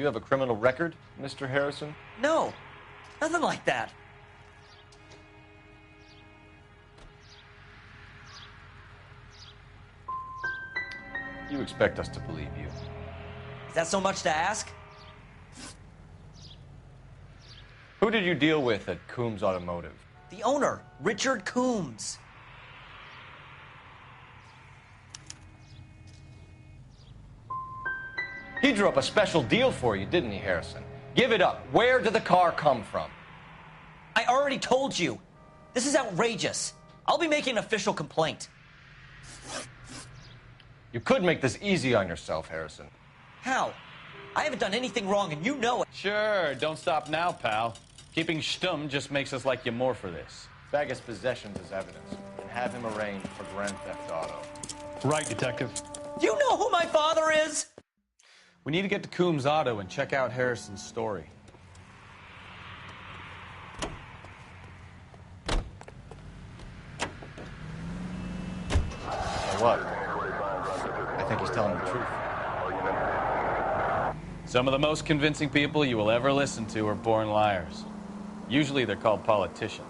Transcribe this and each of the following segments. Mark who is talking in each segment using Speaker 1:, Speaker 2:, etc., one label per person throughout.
Speaker 1: you have a criminal record, Mr. Harrison?
Speaker 2: No, nothing like that.
Speaker 1: You expect us to believe you.
Speaker 2: Is that so much to ask?
Speaker 1: Who did you deal with at Coombs Automotive?
Speaker 2: The owner, Richard Coombs.
Speaker 1: He drew up a special deal for you, didn't he, Harrison? Give it up. Where did the car come from?
Speaker 2: I already told you. This is outrageous. I'll be making an official complaint.
Speaker 1: You could make this easy on yourself, Harrison.
Speaker 2: How? I haven't done anything wrong, and you know it.
Speaker 3: Sure, don't stop now, pal. Keeping stum just makes us like you more for this.
Speaker 1: Bag his possessions as evidence and have him arraigned for Grand Theft Auto.
Speaker 3: Right, detective.
Speaker 2: Do you know who my father is?
Speaker 3: We need to get to Coombs Auto and check out Harrison's story.
Speaker 1: So what? I think he's telling the truth.
Speaker 3: Some of the most convincing people you will ever listen to are born liars. Usually they're called politicians.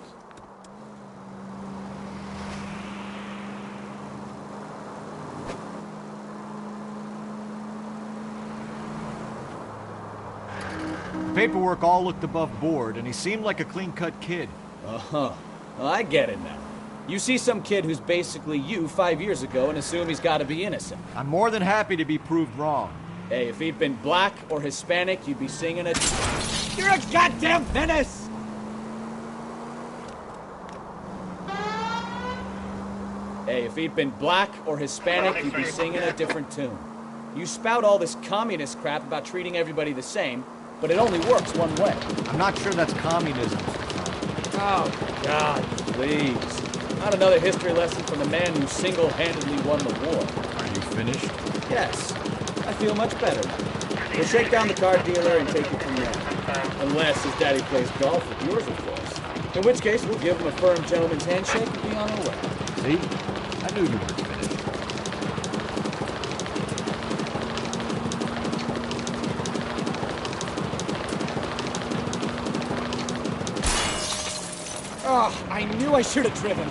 Speaker 4: The paperwork all looked above board, and he seemed like a clean-cut kid.
Speaker 5: Uh-huh. Well, I get it now. You see some kid who's basically you 5 years ago and assume he's got to be innocent.
Speaker 4: I'm more than happy to be proved wrong.
Speaker 5: Hey, if he'd been black or Hispanic, you'd be singing a... You're a goddamn menace! Hey, if he'd been black or Hispanic, you'd be singing a different tune. You spout all this communist crap about treating everybody the same, but it only works one way.
Speaker 4: I'm not sure that's communism.
Speaker 5: Oh, God, please. Not another history lesson from the man who single-handedly won the war.
Speaker 4: Are you finished?
Speaker 5: Yes. I feel much better now. We'll shake down the car dealer and take it from there. Unless his daddy plays golf with yours, of course. In which case, we'll give him a firm gentleman's handshake and be on our way.
Speaker 4: See? I knew you were finished.
Speaker 5: Oh, I knew I should have driven.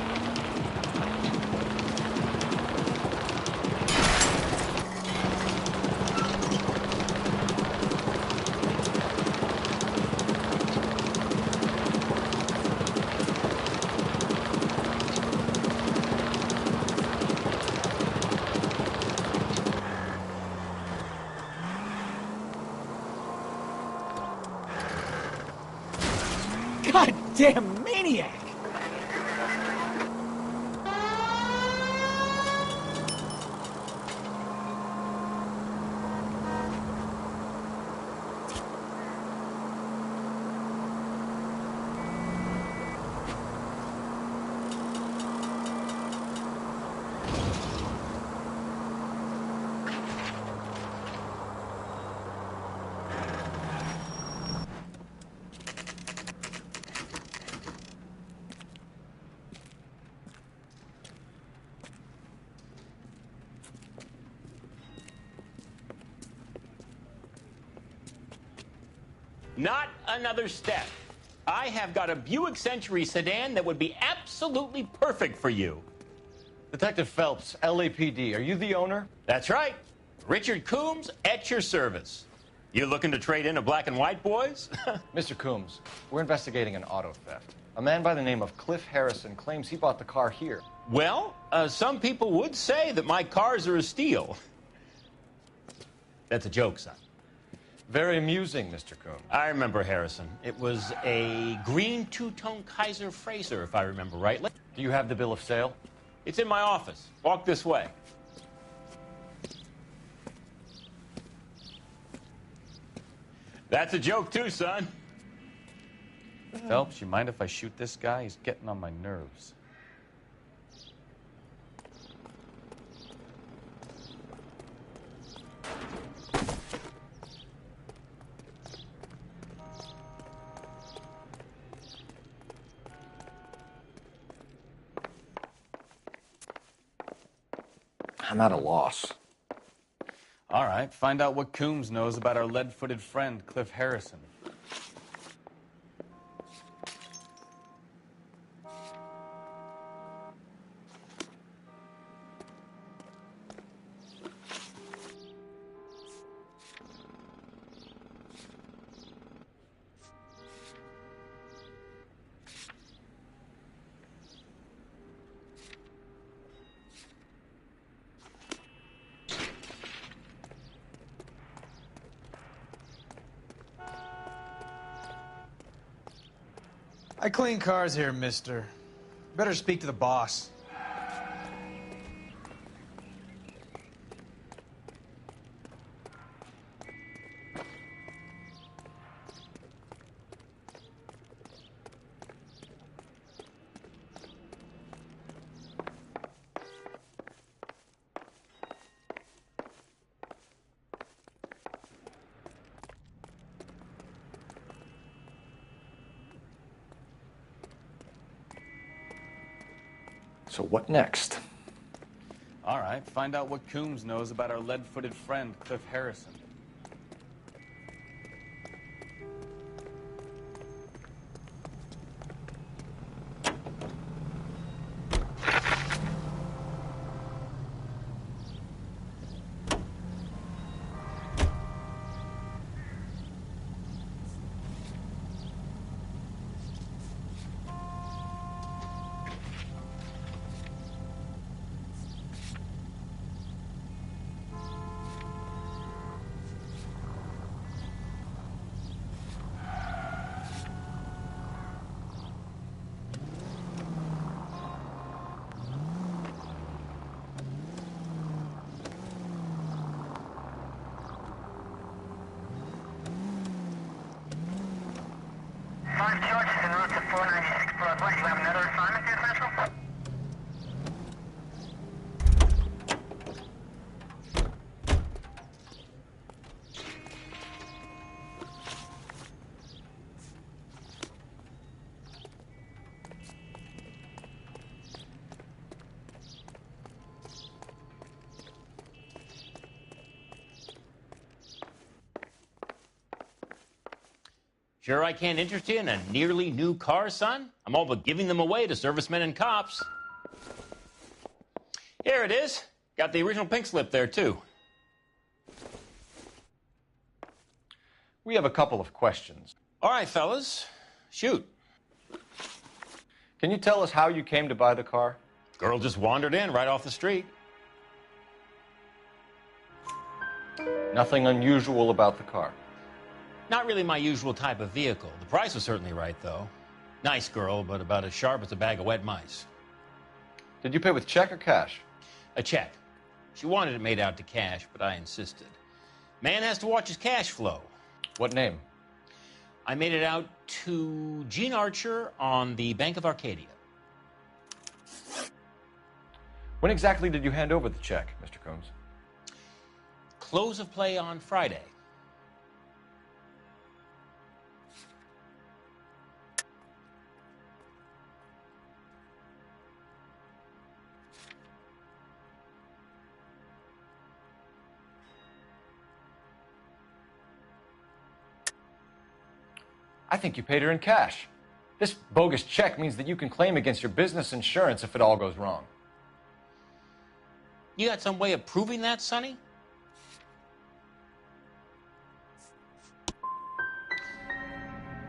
Speaker 5: Goddamn maniac!
Speaker 6: Not another step. I have got a Buick Century sedan that would be absolutely perfect for you.
Speaker 1: Detective Phelps, LAPD, are you the owner?
Speaker 6: That's right. Richard Coombs at your service. You looking to trade in a black and white, boys?
Speaker 1: Mr. Coombs, we're investigating an auto theft. A man by the name of Cliff Harrison claims he bought the car here.
Speaker 6: Well, some people would say that my cars are a steal. That's a joke, son.
Speaker 1: Very amusing, Mr. Coombs.
Speaker 6: I remember Harrison. It was a green two-tone Kaiser Frazer, if I remember rightly.
Speaker 1: Do you have the bill of sale?
Speaker 6: It's in my office. Walk this way. That's a joke too, son.
Speaker 3: Phelps, you mind if I shoot this guy? He's getting on my nerves.
Speaker 1: I'm at a loss.
Speaker 3: All right, find out what Coombs knows about our lead-footed friend, Cliff Harrison.
Speaker 7: I clean cars here, mister. Better speak to the boss.
Speaker 1: So what next?
Speaker 3: All right, find out what Coombs knows about our lead-footed friend, Cliff Harrison.
Speaker 6: Sure I can't interest you in a nearly new car, son? I'm all but giving them away to servicemen and cops. Here it is. Got the original pink slip there, too.
Speaker 1: We have a couple of questions.
Speaker 6: All right, fellas. Shoot.
Speaker 1: Can you tell us how you came to buy the car?
Speaker 6: Girl just wandered in right off the street.
Speaker 1: Nothing unusual about the car.
Speaker 6: Not really my usual type of vehicle. The price was certainly right, though. Nice girl, but about as sharp as a bag of wet mice.
Speaker 1: Did you pay with check or cash?
Speaker 6: A check. She wanted it made out to cash, but I insisted. Man has to watch his cash flow.
Speaker 1: What name?
Speaker 6: I made it out to Gene Archer on the Bank of Arcadia.
Speaker 1: When exactly did you hand over the check, Mr. Coombs?
Speaker 6: Close of play on Friday.
Speaker 1: I think you paid her in cash. This bogus check means that you can claim against your business insurance if it all goes wrong.
Speaker 6: You got some way of proving that, Sonny?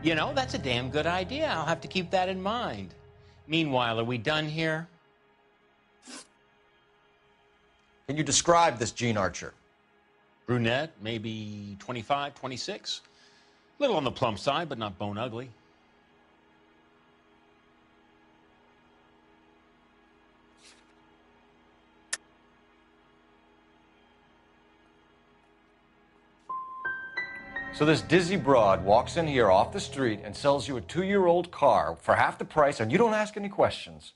Speaker 6: You know, that's a damn good idea. I'll have to keep that in mind. Meanwhile, are we done here?
Speaker 1: Can you describe this Gene Archer?
Speaker 6: Brunette, maybe 25, 26. Little on the plump side, but not bone ugly.
Speaker 1: So this dizzy broad walks in here off the street and sells you a 2-year-old car for half the price, and you don't ask any questions.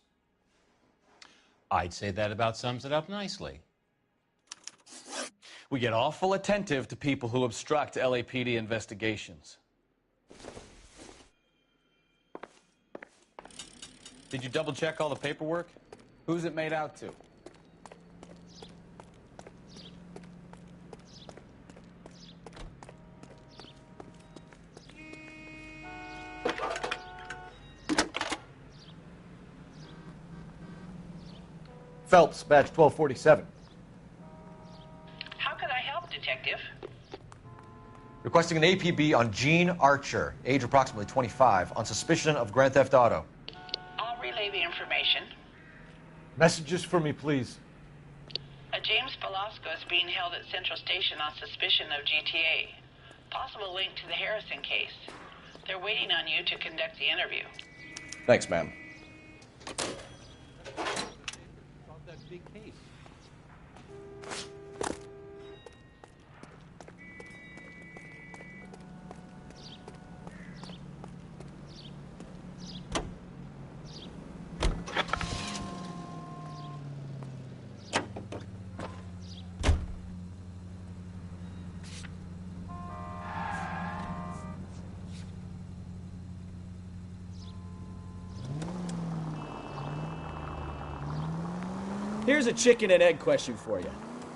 Speaker 6: I'd say that about sums it up nicely.
Speaker 3: We get awful attentive to people who obstruct LAPD investigations. Did you double check all the paperwork? Who's it made out to?
Speaker 4: Phelps, badge 1247.
Speaker 8: How can I help, Detective?
Speaker 1: Requesting an APB on Gene Archer, age approximately 25, on suspicion of Grand Theft Auto.
Speaker 8: I'll relay the information.
Speaker 4: Messages for me, please.
Speaker 8: A James Velasco is being held at Central Station on suspicion of GTA. Possible link to the Harrison case. They're waiting on you to conduct the interview.
Speaker 1: Thanks, ma'am.
Speaker 5: Here's a chicken and egg question for you.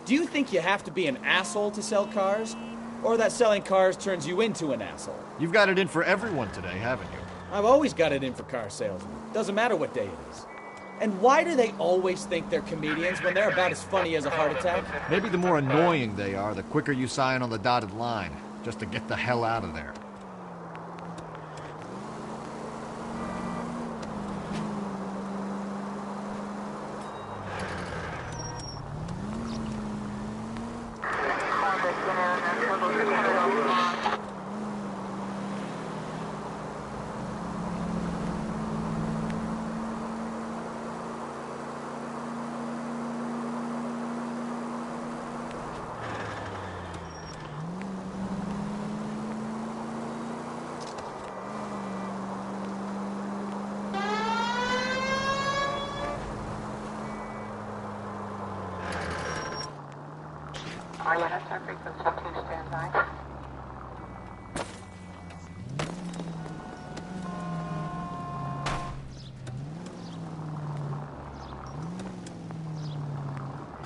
Speaker 5: Do you think you have to be an asshole to sell cars? Or that selling cars turns you into an asshole?
Speaker 4: You've got it in for everyone today, haven't you?
Speaker 5: I've always got it in for car salesmen. Doesn't matter what day it is. And why do they always think they're comedians when they're about as funny as a heart attack?
Speaker 4: Maybe the more annoying they are, the quicker you sign on the dotted line, just to get the hell out of there.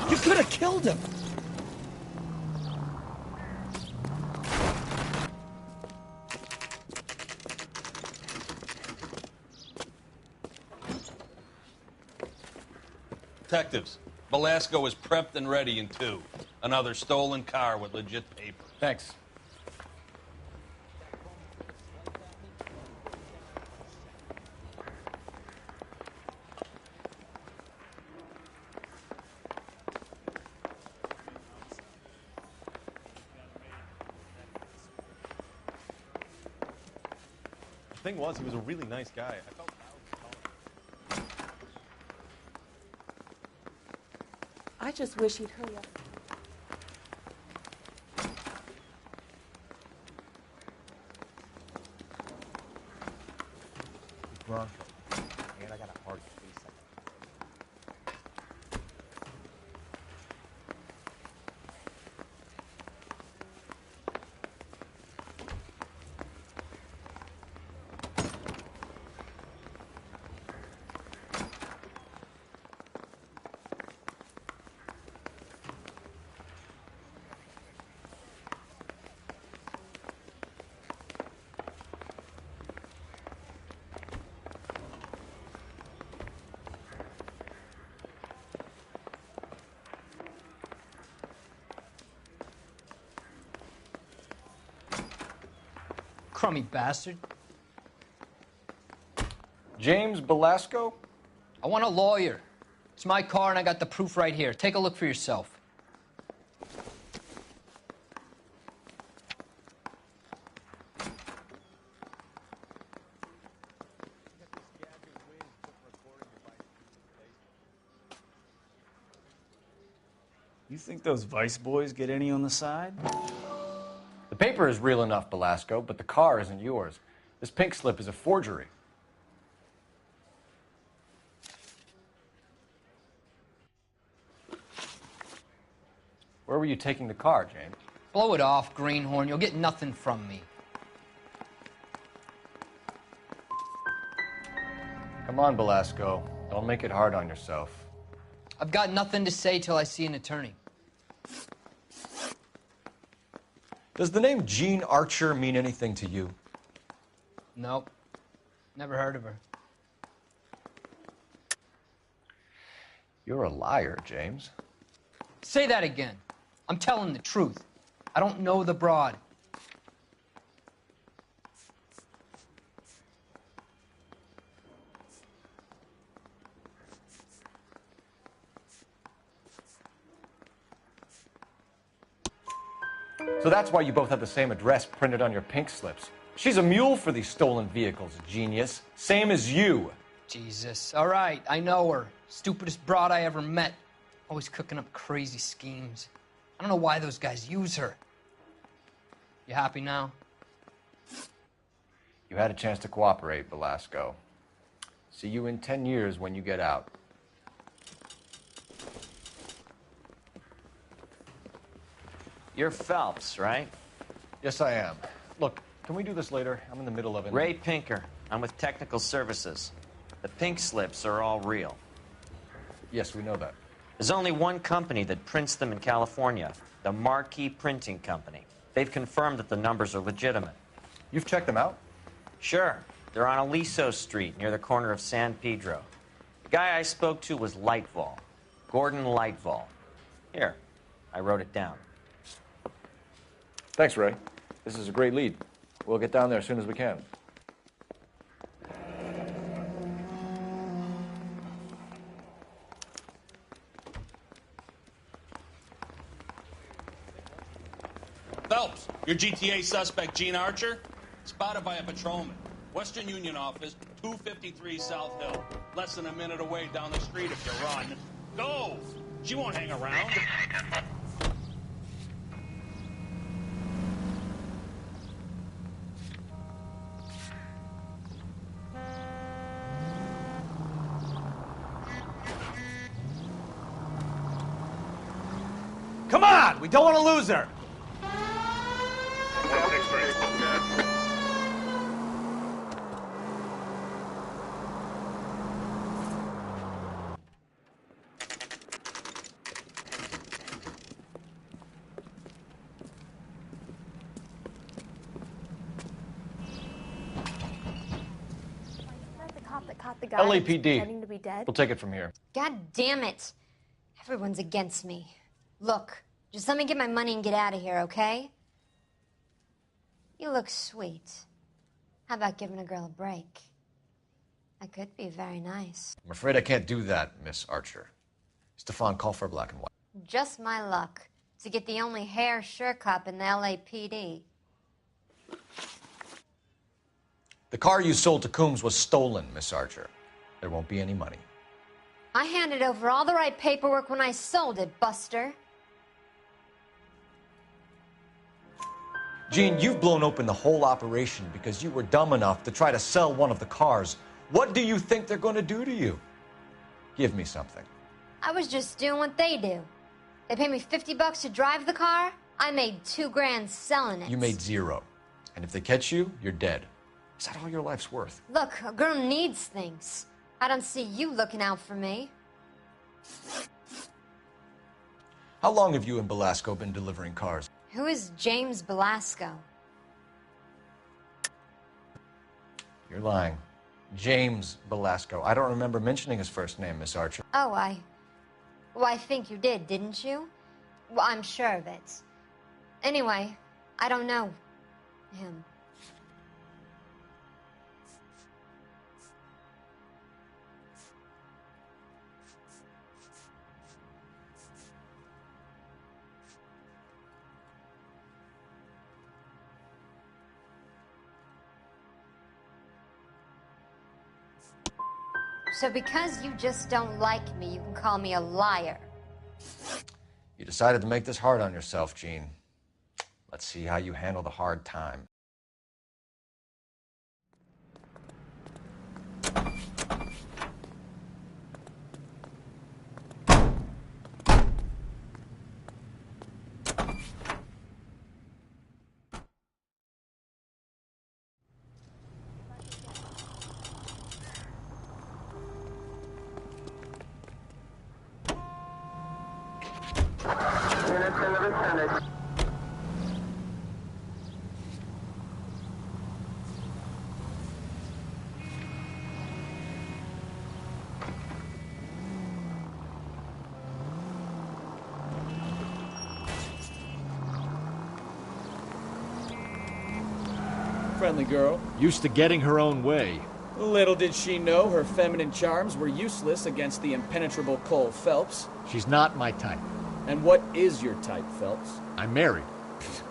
Speaker 5: You could have killed him!
Speaker 9: Detectives, Velasco is prepped and ready in 2. Another stolen car with legit paper.
Speaker 1: Thanks.
Speaker 10: The thing was, he was a really nice guy. I felt
Speaker 11: I just wish he'd hurry up.
Speaker 10: Bronco.
Speaker 12: Man, I got a hard face.
Speaker 13: Crummy bastard.
Speaker 1: James Velasco?
Speaker 13: I want a lawyer. It's my car and I got the proof right here. Take a look for yourself.
Speaker 5: You think those Vice boys get any on the side?
Speaker 1: The paper is real enough, Velasco, but the car isn't yours. This pink slip is a forgery. Where were you taking the car, James?
Speaker 13: Blow it off, greenhorn. You'll get nothing from me.
Speaker 1: Come on, Velasco. Don't make it hard on yourself.
Speaker 13: I've got nothing to say till I see an attorney.
Speaker 1: Does the name Gene Archer mean anything to you?
Speaker 13: Nope. Never heard of her.
Speaker 1: You're a liar, James.
Speaker 13: Say that again. I'm telling the truth. I don't know the broad.
Speaker 1: So that's why you both have the same address printed on your pink slips. She's a mule for these stolen vehicles, genius. Same as you.
Speaker 13: Jesus. All right, I know her. Stupidest broad I ever met. Always cooking up crazy schemes. I don't know why those guys use her. You happy now?
Speaker 1: You had a chance to cooperate, Velasco. See you in 10 years when you get out.
Speaker 14: You're Phelps, right?
Speaker 1: Yes, I am. Look, can we do this later? I'm in the middle of it.
Speaker 14: Ray Pinker. I'm with Technical Services. The pink slips are all real.
Speaker 1: Yes, we know that.
Speaker 14: There's only one company that prints them in California, the Marquee Printing Company. They've confirmed that the numbers are legitimate.
Speaker 1: You've checked them out?
Speaker 14: Sure. They're on Aliso Street, near the corner of San Pedro. The guy I spoke to was Lightval. Gordon Lightval. Here, I wrote it down.
Speaker 1: Thanks, Ray. This is a great lead. We'll get down there as soon as we can.
Speaker 9: Phelps, your GTA suspect, Gene Archer, spotted by a patrolman. Western Union office, 253 South Hill. Less than a minute away down the street if you run. Go! She won't hang around.
Speaker 7: Come on! We don't want to lose her!
Speaker 1: LAPD. We'll take it from here.
Speaker 15: God damn it. Everyone's against me. Look, just let me get my money and get out of here, okay? You look sweet. How about giving a girl a break? That could be very nice.
Speaker 1: I'm afraid I can't do that, Miss Archer. Stefan, call for black and white.
Speaker 15: Just my luck to get the only hair sure cop in the LAPD.
Speaker 1: The car you sold to Coombs was stolen, Miss Archer. There won't be any money.
Speaker 15: I handed over all the right paperwork when I sold it, Buster.
Speaker 1: Gene, you've blown open the whole operation because you were dumb enough to try to sell one of the cars. What do you think they're going to do to you? Give me something.
Speaker 15: I was just doing what they do. They paid me $50 to drive the car. I made $2 grand selling it.
Speaker 1: You made zero. And if they catch you, you're dead. Is that all your life's worth?
Speaker 15: Look, a girl needs things. I don't see you looking out for me.
Speaker 1: How long have you and Velasco been delivering cars?
Speaker 15: Who is James Velasco?
Speaker 1: You're lying. James Velasco. I don't remember mentioning his first name, Miss Archer.
Speaker 15: Oh, well, I think you did, didn't you? Well, I'm sure of it. Anyway, I don't know him. So because you just don't like me, you can call me a liar.
Speaker 1: You decided to make this hard on yourself, Gene. Let's see how you handle the hard time.
Speaker 5: friendly girl.
Speaker 4: Used to getting her own way.
Speaker 5: Little did she know her feminine charms were useless against the impenetrable Cole Phelps.
Speaker 4: She's not my type.
Speaker 5: And what is your type, Phelps?
Speaker 4: I'm married.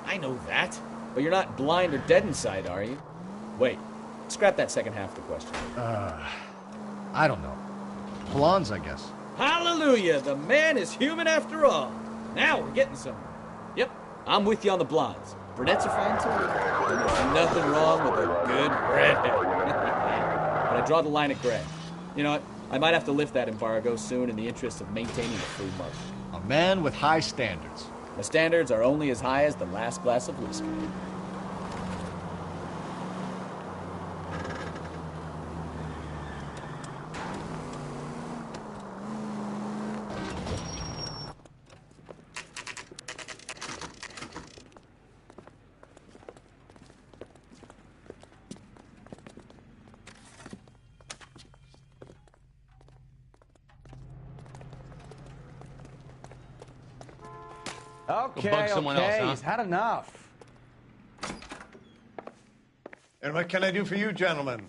Speaker 5: I know that. But you're not blind or dead inside, are you? Wait. Scrap that second half of the question.
Speaker 4: I don't know. Blondes, I guess.
Speaker 5: Hallelujah! The man is human after all. Now we're getting somewhere. Yep, I'm with you on the blondes. Brunettes are fine too. And there's nothing wrong with a good redhead. But I draw the line at gray. You know what? I might have to lift that embargo soon in the interest of maintaining a free market.
Speaker 4: A man with high standards.
Speaker 5: The standards are only as high as the last glass of whiskey.
Speaker 3: Go bug someone else, huh?
Speaker 16: He's had enough.
Speaker 17: And what can I do for you, gentlemen?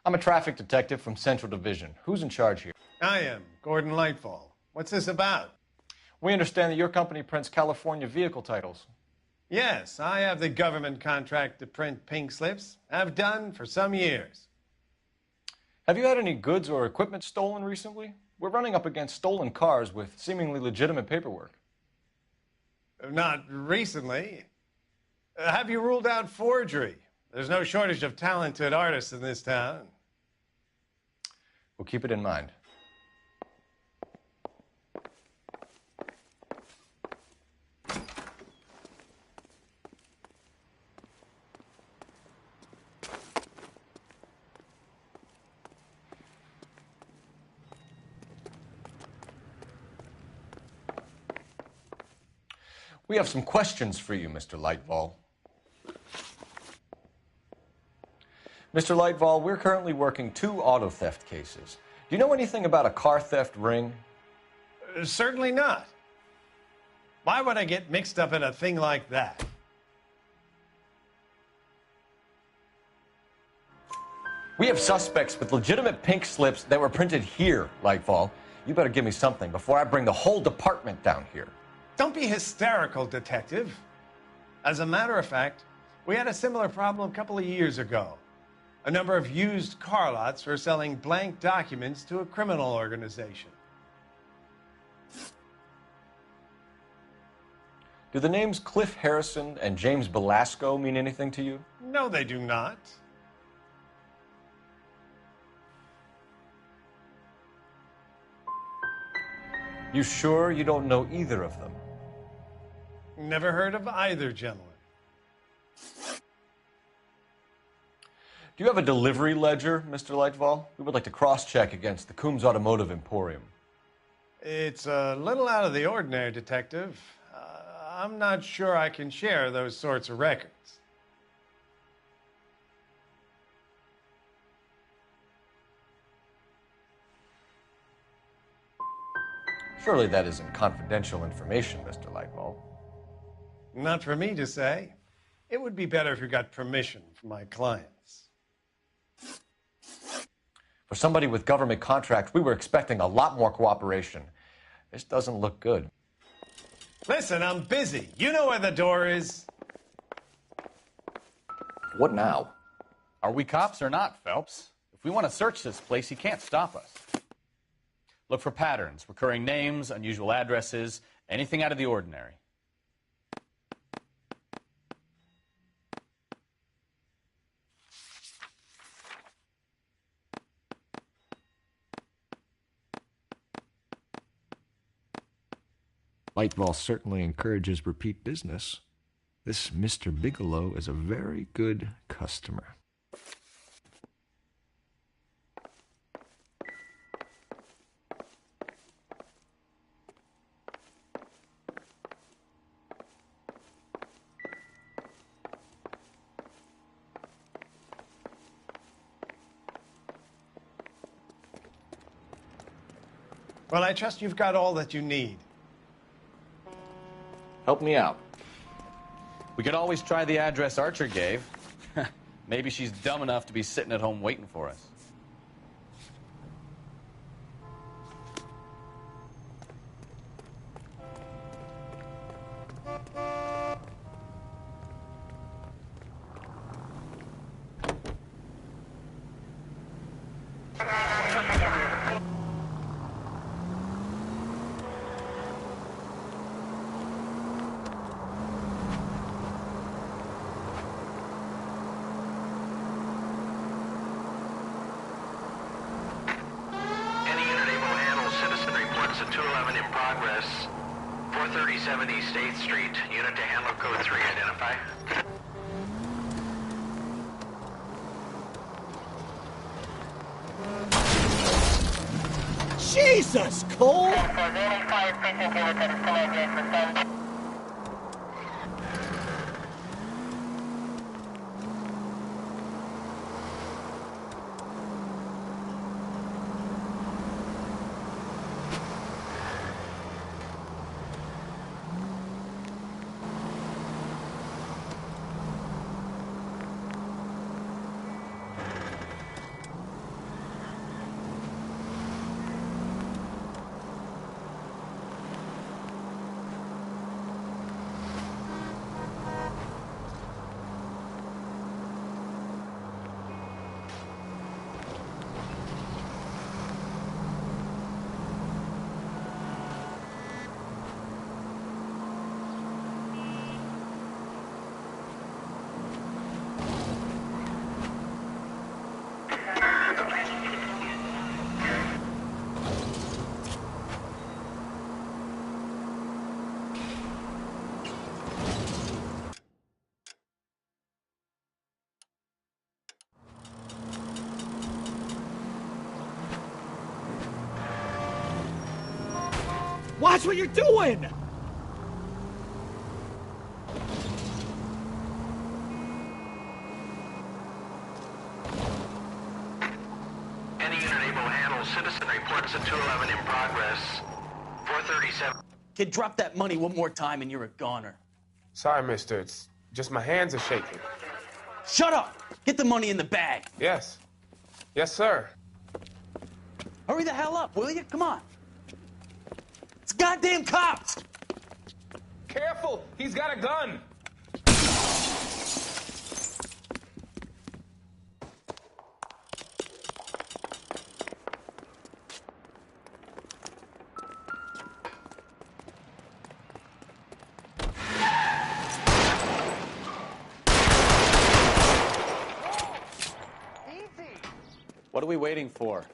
Speaker 1: I'm a traffic detective from Central Division. Who's in charge here?
Speaker 17: I am, Gordon Lightfall. What's this about?
Speaker 1: We understand that your company prints California vehicle titles.
Speaker 17: Yes, I have the government contract to print pink slips. I've done for some years.
Speaker 1: Have you had any goods or equipment stolen recently? We're running up against stolen cars with seemingly legitimate paperwork.
Speaker 17: Not recently. Have you ruled out forgery? There's no shortage of talented artists in this town.
Speaker 1: We'll keep it in mind. We have some questions for you, Mr. Lightfall. Mr. Lightfall, we're currently working 2 auto theft cases. Do you know anything about a car theft ring?
Speaker 17: Certainly not. Why would I get mixed up in a thing like that?
Speaker 1: We have suspects with legitimate pink slips that were printed here, Lightfall. You better give me something before I bring the whole department down here.
Speaker 17: Don't be hysterical, detective. As a matter of fact, we had a similar problem a couple of years ago. A number of used car lots were selling blank documents to a criminal organization.
Speaker 1: Do the names Cliff Harrison and James Belasco mean anything to you?
Speaker 17: No, they do not.
Speaker 1: You sure you don't know either of them?
Speaker 17: Never heard of either gentleman.
Speaker 1: Do you have a delivery ledger, Mr. Lightfall? We would like to cross-check against the Coombs Automotive Emporium.
Speaker 17: It's a little out of the ordinary, detective. I'm not sure I can share those sorts of records.
Speaker 1: Surely that isn't confidential information, Mr. Lightfall.
Speaker 17: Not for me to say. It would be better if you got permission from my clients.
Speaker 1: For somebody with government contracts, we were expecting a lot more cooperation. This doesn't look good.
Speaker 17: Listen, I'm busy. You know where the door is.
Speaker 1: What now?
Speaker 3: Are we cops or not, Phelps? If we want to search this place, he can't stop us. Look for patterns, recurring names, unusual addresses, anything out of the ordinary.
Speaker 4: Lightfall certainly encourages repeat business. This Mr. Bigelow is a very good customer.
Speaker 17: Well, I trust you've got all that you need.
Speaker 1: Help me out.
Speaker 3: We could always try the address Archer gave. Maybe she's dumb enough to be sitting at home waiting for us.
Speaker 16: Citizen 211 in progress. 437 East 8th Street. Unit to handler code 3. Identify.
Speaker 5: Jesus, Cole! Watch what you're doing!
Speaker 16: Any unit able to handle citizen reports at 211 in progress. 437.
Speaker 6: Kid, drop that money one more time and you're a goner.
Speaker 18: Sorry, mister. It's just my hands are shaking.
Speaker 6: Shut up! Get the money in the bag.
Speaker 18: Yes. Yes, sir.
Speaker 6: Hurry the hell up, will you? Come on. It's goddamn cops!
Speaker 18: Careful! He's got a gun!
Speaker 3: What are we waiting for?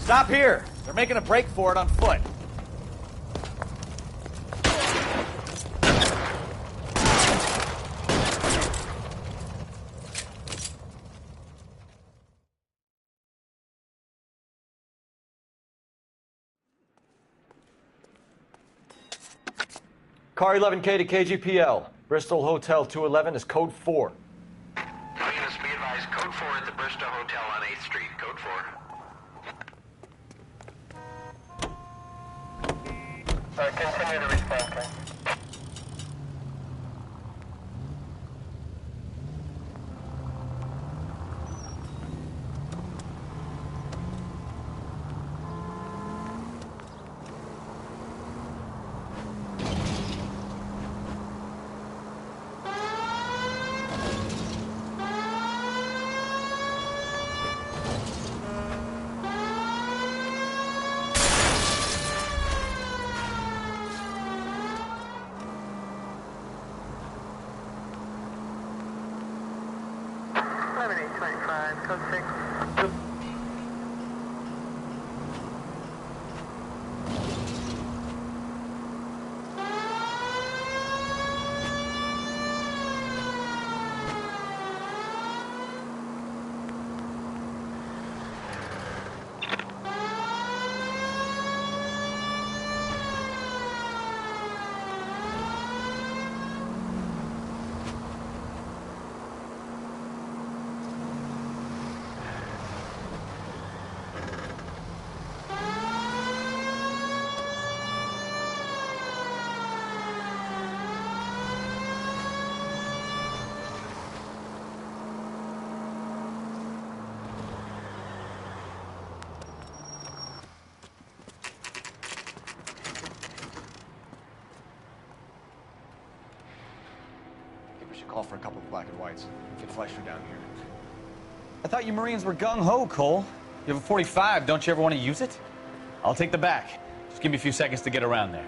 Speaker 1: Stop here! They're making a break for it on foot. Car 11K to KGPL. Bristol Hotel 211 is code 4.
Speaker 16: Units be advised, code 4 at the Bristol Hotel on 8th Street. Code 4. Continue to respond, sir.
Speaker 10: call for a couple of black and whites. Get Fleischer down here.
Speaker 3: I thought you Marines were gung-ho, Cole. You have a 45, don't you ever want to use it? I'll take the back. Just give me a few seconds to get around there.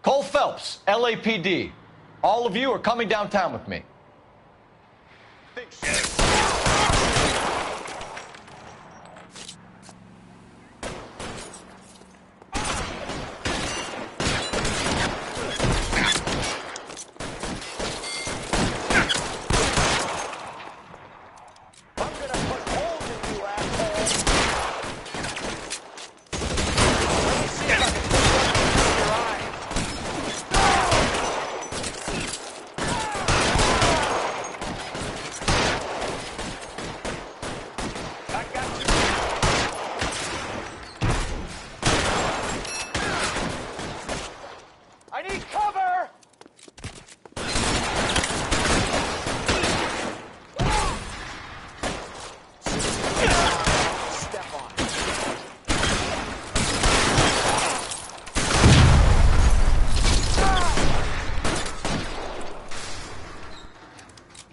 Speaker 1: Cole Phelps, LAPD. All of you are coming downtown with me.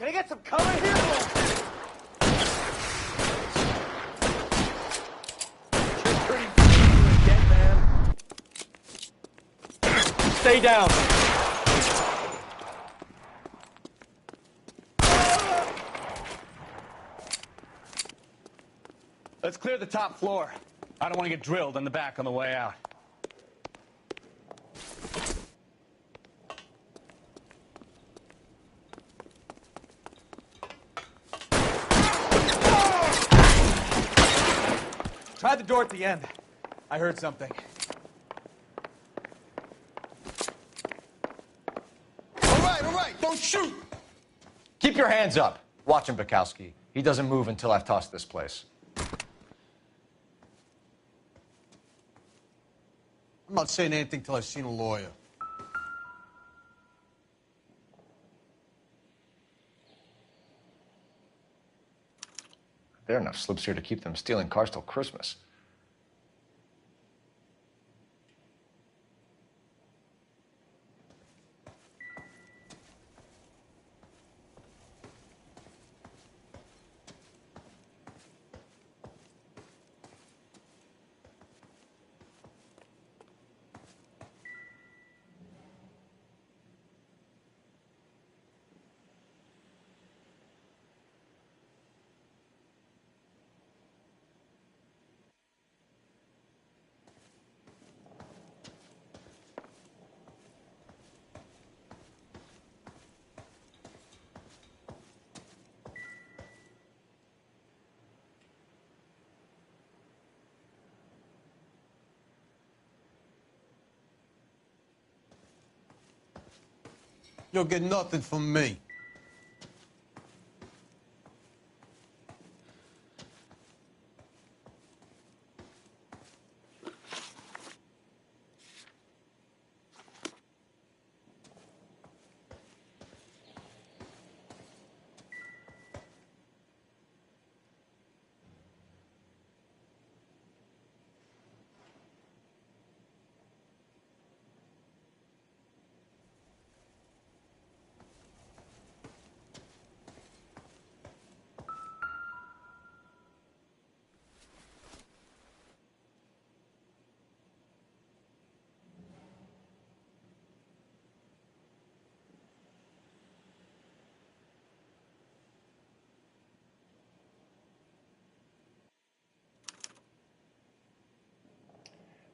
Speaker 5: Can I get some cover here? You're pretty dead, man. Stay down.
Speaker 3: Let's clear the top floor. I don't want to get drilled in the back on the way out.
Speaker 7: Try the door at the end. I heard something.
Speaker 1: All right, don't shoot! Keep your hands up. Watch him, Bukowski. He doesn't move until I've tossed this place.
Speaker 7: I'm not saying anything till I've seen a lawyer.
Speaker 1: There are enough slips here to keep them stealing cars till Christmas.
Speaker 7: You'll get nothing from me.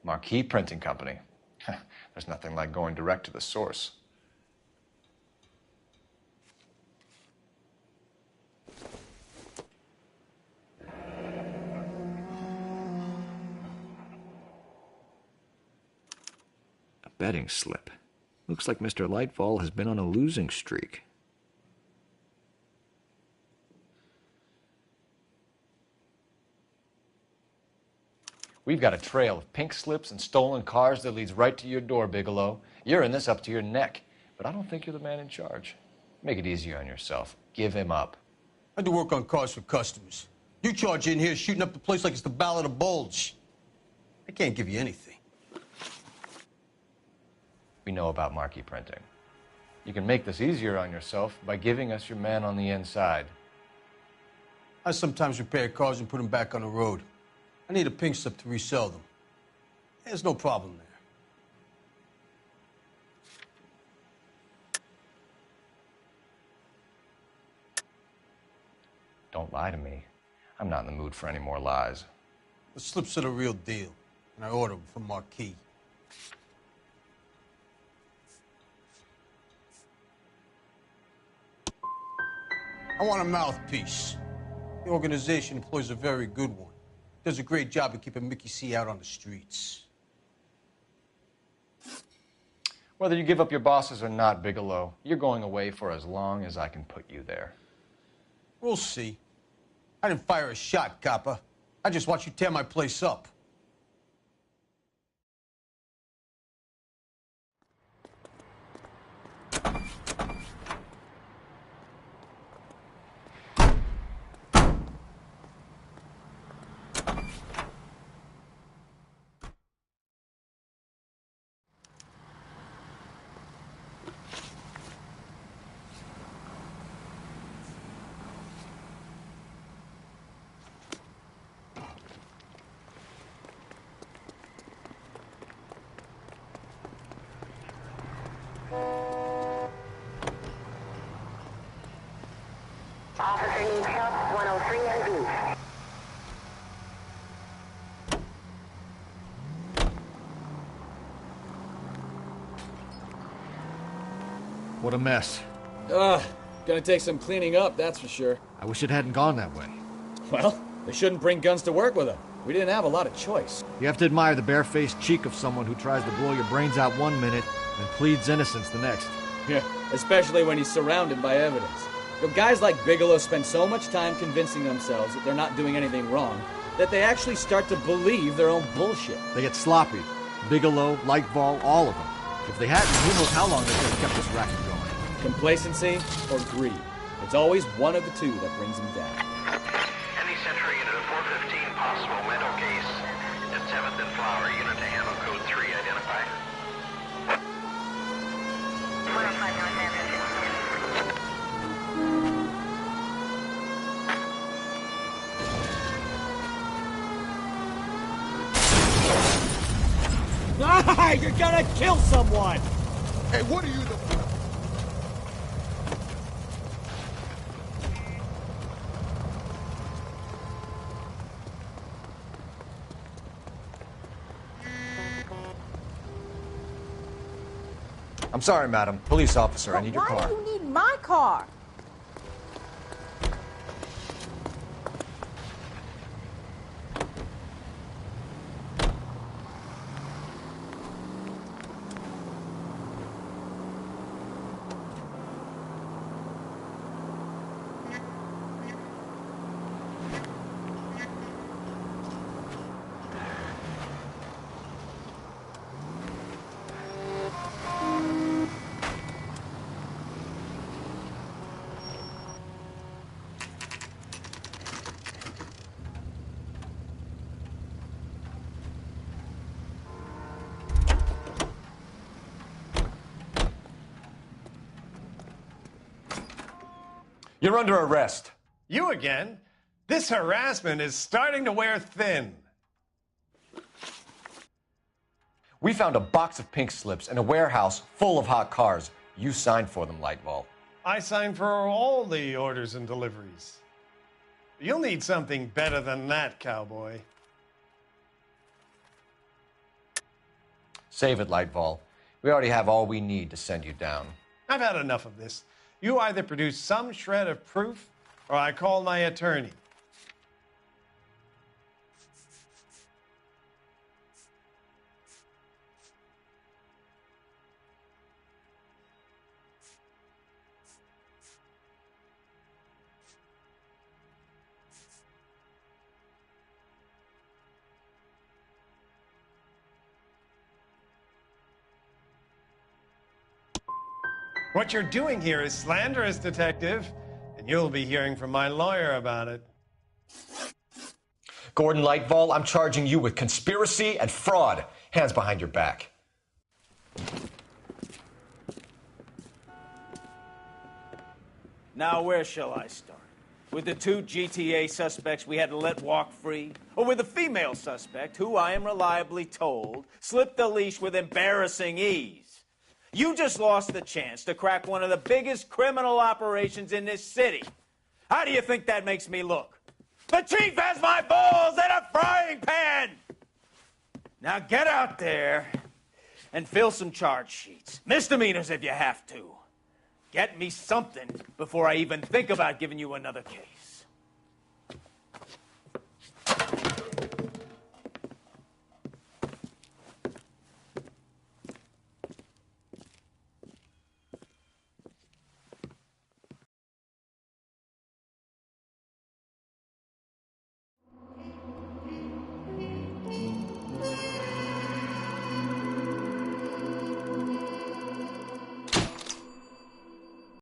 Speaker 1: Marquee Printing Company. There's nothing like going direct to the source.
Speaker 4: A betting slip. Looks like Mr. Lightfall has been on a losing streak.
Speaker 1: We've got a trail of pink slips and stolen cars that leads right to your door, Bigelow. You're in this up to your neck, but I don't think you're the man in charge. Make it easier on yourself. Give him up.
Speaker 19: I do work on cars for customers. You charge in here shooting up the place like it's the Ballad of Bulge. I can't give you anything.
Speaker 1: We know about marquee printing. You can make this easier on yourself by giving us your man on the inside.
Speaker 19: I sometimes repair cars and put them back on the road. I need a pink slip to resell them. There's no problem there.
Speaker 1: Don't lie to me. I'm not in the mood for any more lies.
Speaker 19: The slips are the real deal, and I ordered them from Marquis. I want a mouthpiece. The organization employs a very good one. Does a great job of keeping Mickey C out on the streets.
Speaker 1: Whether you give up your bosses or not, Bigelow, you're going away for as long as I can put you there.
Speaker 19: We'll see. I didn't fire a shot, copper. I just watched you tear my place up.
Speaker 16: Officer needs help, 103 and B.
Speaker 4: What a mess.
Speaker 5: Gonna take some cleaning up, that's for sure.
Speaker 4: I wish it hadn't gone that way.
Speaker 5: Well, they shouldn't bring guns to work with them. We didn't have a lot of choice.
Speaker 4: You have to admire the barefaced cheek of someone who tries to blow your brains out one minute and pleads innocence the next.
Speaker 5: Yeah, especially when he's surrounded by evidence. You know, guys like Bigelow spend so much time convincing themselves that they're not doing anything wrong that they actually start to believe their own bullshit.
Speaker 4: They get sloppy. Bigelow, Lightball, all of them. If they hadn't, who knows how long they could have kept this racket going.
Speaker 5: Complacency or greed. It's always one of the two that brings them down.
Speaker 16: Any Central unit of 415 possible mental case at 7th and Flower unit to handle code 3 identify.
Speaker 5: Ah, you're gonna kill someone!
Speaker 19: Hey, what are you the...
Speaker 1: I'm sorry, madam. Police officer, I need your car.
Speaker 11: Why do you need my car?
Speaker 1: You're under arrest.
Speaker 17: You again? This harassment is starting to wear thin.
Speaker 1: We found a box of pink slips in a warehouse full of hot cars. You signed for them, Lightball.
Speaker 17: I signed for all the orders and deliveries. You'll need something better than that, cowboy.
Speaker 1: Save it, Lightball. We already have all we need to send you down.
Speaker 17: I've had enough of this. You either produce some shred of proof, or I call my attorney. What you're doing here is slanderous, Detective, and you'll be hearing from my lawyer about it.
Speaker 1: Gordon Lightval, I'm charging you with conspiracy and fraud. Hands behind your back.
Speaker 20: Now, where shall I start? With the 2 GTA suspects we had to let walk free? Or with the female suspect, who I am reliably told slipped the leash with embarrassing ease? You just lost the chance to crack one of the biggest criminal operations in this city. How do you think that makes me look? The chief has my balls in a frying pan! Now get out there and fill some charge sheets. Misdemeanors if you have to. Get me something before I even think about giving you another case.